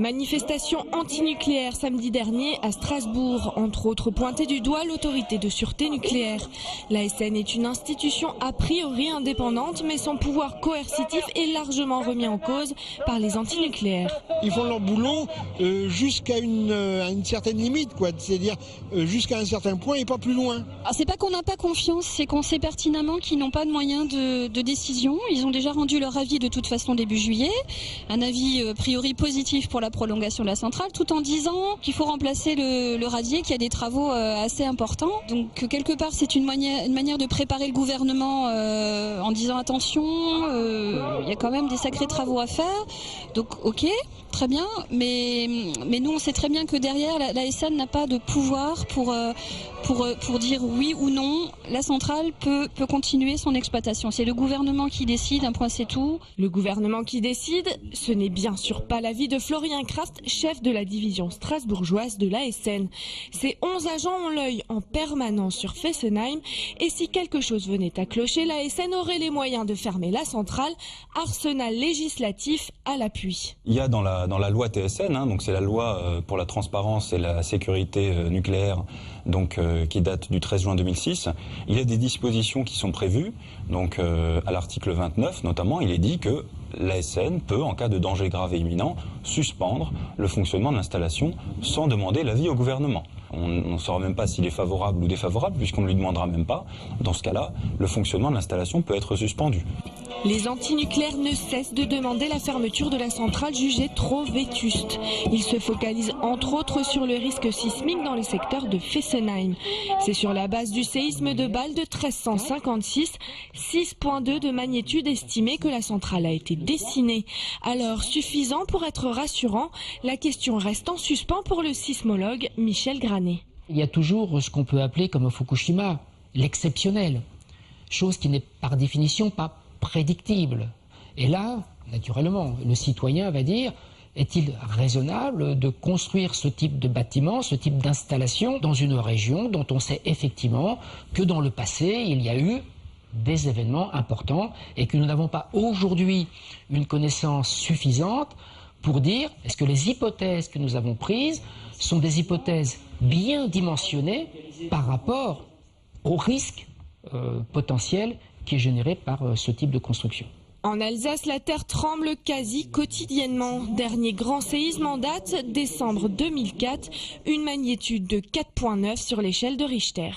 Manifestation antinucléaire samedi dernier à Strasbourg, entre autres pointé du doigt l'autorité de sûreté nucléaire. L'ASN est une institution a priori indépendante, mais son pouvoir coercitif est largement remis en cause par les antinucléaires. Ils font leur boulot jusqu'à une certaine limite, quoi. C'est-à-dire jusqu'à un certain point et pas plus loin. C'est pas qu'on n'a pas confiance, c'est qu'on sait pertinemment qu'ils n'ont pas de moyens de décision. Ils ont déjà rendu leur avis de toute façon début juillet, un avis a priori positif pour la prolongation de la centrale, tout en disant qu'il faut remplacer le radier, qu'il y a des travaux assez importants. Donc quelque part c'est une manière de préparer le gouvernement en disant attention, il y a quand même des sacrés travaux à faire. Donc ok, très bien, mais nous on sait très bien que derrière l'ASN n'a pas de pouvoir pour dire oui ou non, la centrale peut continuer son exploitation. C'est le gouvernement qui décide, un point c'est tout. Le gouvernement qui décide, ce n'est bien sûr pas l'avis de Florian Kraft, chef de la division strasbourgeoise de l'ASN. Ces 11 agents ont l'œil en permanence sur Fessenheim et si quelque chose venait à clocher, l'ASN aurait les moyens de fermer la centrale, arsenal législatif à l'appui. Il y a dans la loi TSN, donc c'est la loi pour la transparence et la sécurité nucléaire, donc qui date du 13 juin 2006, il y a des dispositions qui sont prévues, donc à l'article 29 notamment, il est dit que l'ASN peut, en cas de danger grave et imminent, suspendre le fonctionnement de l'installation sans demander l'avis au gouvernement. On ne saura même pas s'il est favorable ou défavorable, puisqu'on ne lui demandera même pas. Dans ce cas-là, le fonctionnement de l'installation peut être suspendu. Les antinucléaires ne cessent de demander la fermeture de la centrale jugée trop vétuste. Ils se focalisent entre autres sur le risque sismique dans le secteur de Fessenheim. C'est sur la base du séisme de Bâle de 1356, 6,2 de magnitude estimée que la centrale a été dessinée. Alors, suffisant pour être rassurant, la question reste en suspens pour le sismologue Michel Granet. Il y a toujours ce qu'on peut appeler, comme au Fukushima, l'exceptionnel. Chose qui n'est par définition pas prédictible. Et là, naturellement, le citoyen va dire, est-il raisonnable de construire ce type de bâtiment, ce type d'installation dans une région dont on sait effectivement que dans le passé, il y a eu des événements importants et que nous n'avons pas aujourd'hui une connaissance suffisante pour dire est-ce que les hypothèses que nous avons prises sont des hypothèses bien dimensionnées par rapport au risque potentiel qui est généré par ce type de construction. En Alsace, la terre tremble quasi quotidiennement. Dernier grand séisme en date, décembre 2004, une magnitude de 4,9 sur l'échelle de Richter.